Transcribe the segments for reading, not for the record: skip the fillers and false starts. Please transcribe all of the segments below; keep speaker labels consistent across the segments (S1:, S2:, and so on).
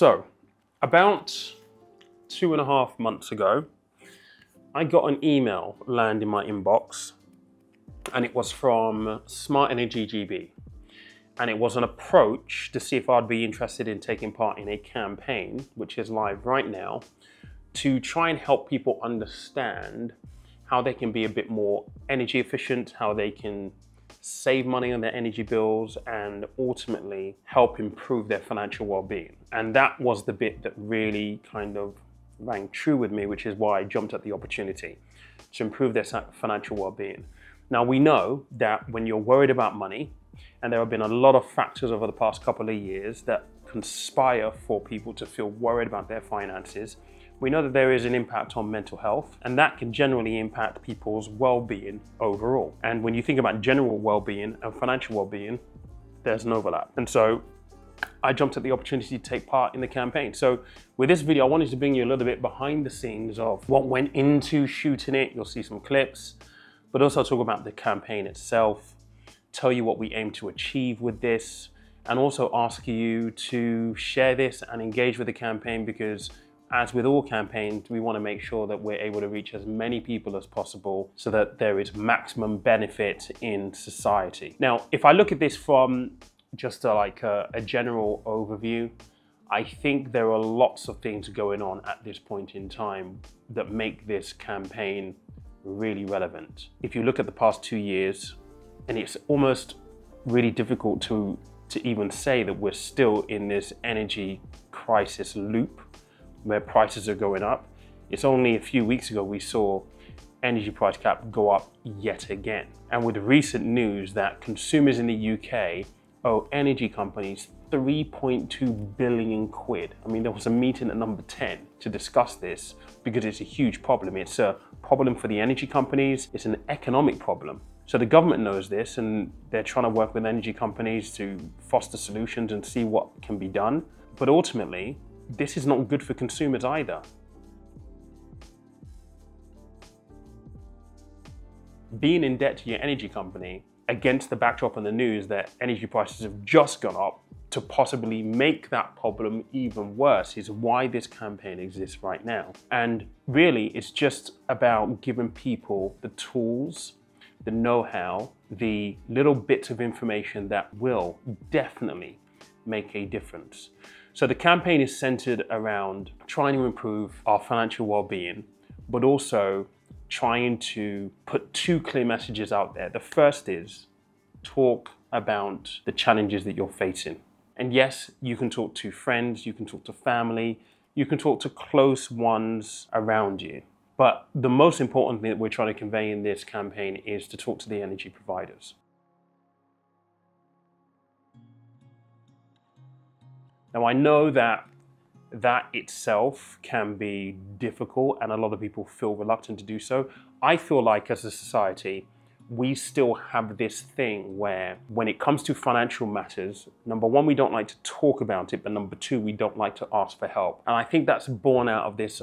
S1: So, about 2.5 months ago, I got an email land in my inbox, and it was from Smart Energy GB. And it was an approach to see if I'd be interested in taking part in a campaign, which is live right now, to try and help people understand how they can be a bit more energy efficient, how they can save money on their energy bills, and ultimately help improve their financial well-being. And that was the bit that really kind of rang true with me, which is why I jumped at the opportunity to improve their financial well-being. Now, we know that when you're worried about money, and there have been a lot of factors over the past couple of years that conspire for people to feel worried about their finances, we know that there is an impact on mental health, and that can generally impact people's well-being overall. And when you think about general well-being and financial well-being, there's an overlap. And so I jumped at the opportunity to take part in the campaign. So with this video, I wanted to bring you a little bit behind the scenes of what went into shooting it. You'll see some clips, but also talk about the campaign itself, tell you what we aim to achieve with this, and also ask you to share this and engage with the campaign, because as with all campaigns, we want to make sure that we're able to reach as many people as possible so that there is maximum benefit in society. Now, if I look at this from just a general overview, I think there are lots of things going on at this point in time that make this campaign really relevant. If you look at the past 2 years, and it's almost really difficult to even say that we're still in this energy crisis loop where prices are going up. It's only a few weeks ago we saw energy price cap go up yet again. And with recent news that consumers in the UK owe energy companies 3.2 billion quid. I mean, there was a meeting at number 10 to discuss this because it's a huge problem. It's a problem for the energy companies. It's an economic problem. So the government knows this, and they're trying to work with energy companies to foster solutions and see what can be done. But ultimately, this is not good for consumers either. Being in debt to your energy company against the backdrop of the news that energy prices have just gone up to possibly make that problem even worse is why this campaign exists right now. And really, it's just about giving people the tools, the know-how, the little bits of information that will definitely make a difference. So the campaign is centered around trying to improve our financial well-being, but also trying to put 2 clear messages out there. The first is talk about the challenges that you're facing. And yes, you can talk to friends, you can talk to family, you can talk to close ones around you. But the most important thing that we're trying to convey in this campaign is to talk to the energy providers. Now, I know that itself can be difficult and a lot of people feel reluctant to do so. I feel like as a society, we still have this thing where when it comes to financial matters, number one, we don't like to talk about it, but number two, we don't like to ask for help. And I think that's born out of this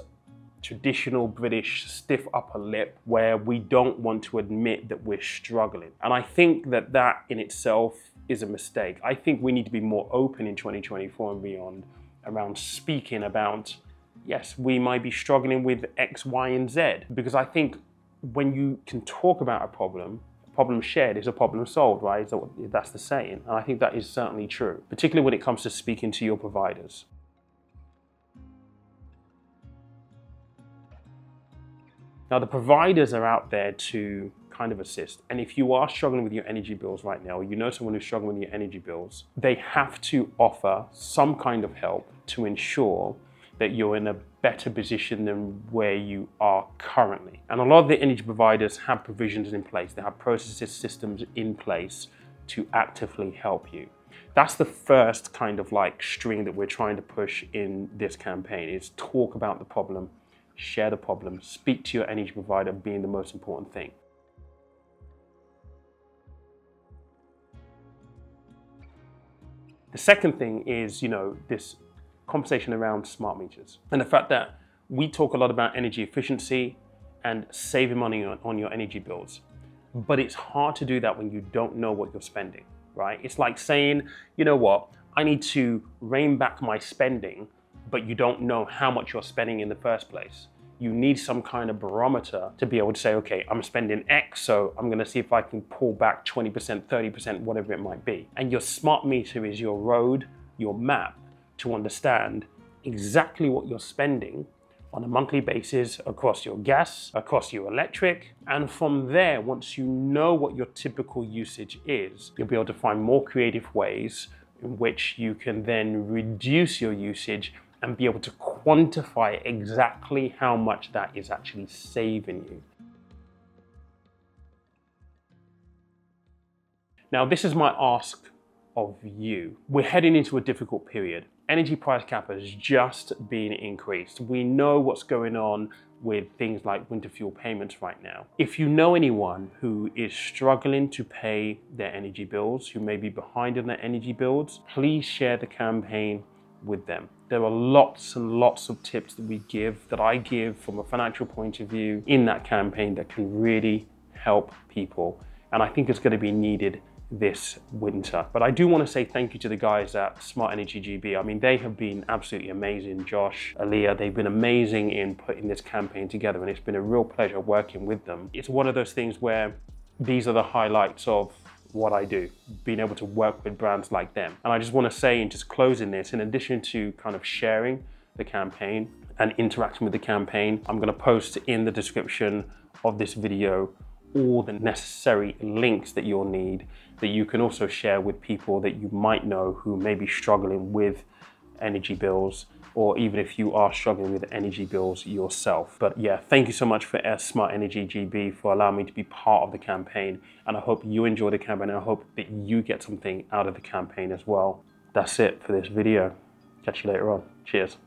S1: traditional British stiff upper lip where we don't want to admit that we're struggling. And I think that that in itself is a mistake. I think we need to be more open in 2024 and beyond around speaking about, yes, we might be struggling with X, Y, and Z, because I think when you can talk about a problem shared is a problem solved, right? So that's the saying. And I think that is certainly true, particularly when it comes to speaking to your providers. Now, the providers are out there to kind of assist. And if you are struggling with your energy bills right now, or you know someone who's struggling with your energy bills, they have to offer some kind of help to ensure that you're in a better position than where you are currently. And a lot of the energy providers have provisions in place. They have processes, systems in place to actively help you. That's the first kind of string that we're trying to push in this campaign, is talk about the problem, share the problem, speak to your energy provider being the most important thing. The second thing is, this conversation around smart meters and the fact that we talk a lot about energy efficiency and saving money on your energy bills. But it's hard to do that when you don't know what you're spending, right? It's like saying, you know what, I need to rein back my spending but you don't know how much you're spending in the first place. You need some kind of barometer to be able to say, okay, I'm spending X, so I'm gonna see if I can pull back 20%, 30%, whatever it might be. And your smart meter is your road, your map, to understand exactly what you're spending on a monthly basis across your gas, across your electric. And from there, once you know what your typical usage is, you'll be able to find more creative ways in which you can then reduce your usage and be able to quantify exactly how much that is actually saving you. Now, this is my ask of you. We're heading into a difficult period. Energy price cap has just been increased. We know what's going on with things like winter fuel payments right now. If you know anyone who is struggling to pay their energy bills, who may be behind on their energy bills, please share the campaign with them. There are lots and lots of tips that I give from a financial point of view in that campaign that can really help people. And I think it's going to be needed this winter. But I do want to say thank you to the guys at Smart Energy GB. I mean, they have been absolutely amazing. Josh, Aaliyah, they've been amazing in putting this campaign together, and it's been a real pleasure working with them. It's one of those things where these are the highlights of what I do, being able to work with brands like them. And I just want to say, in just closing this, in addition to kind of sharing the campaign and interacting with the campaign, I'm going to post in the description of this video all the necessary links that you'll need, that you can also share with people that you might know who may be struggling with energy bills, or even if you are struggling with energy bills yourself. But yeah, thank you so much for Smart Energy GB for allowing me to be part of the campaign. And I hope you enjoy the campaign, and I hope that you get something out of the campaign as well. That's it for this video. Catch you later on. Cheers.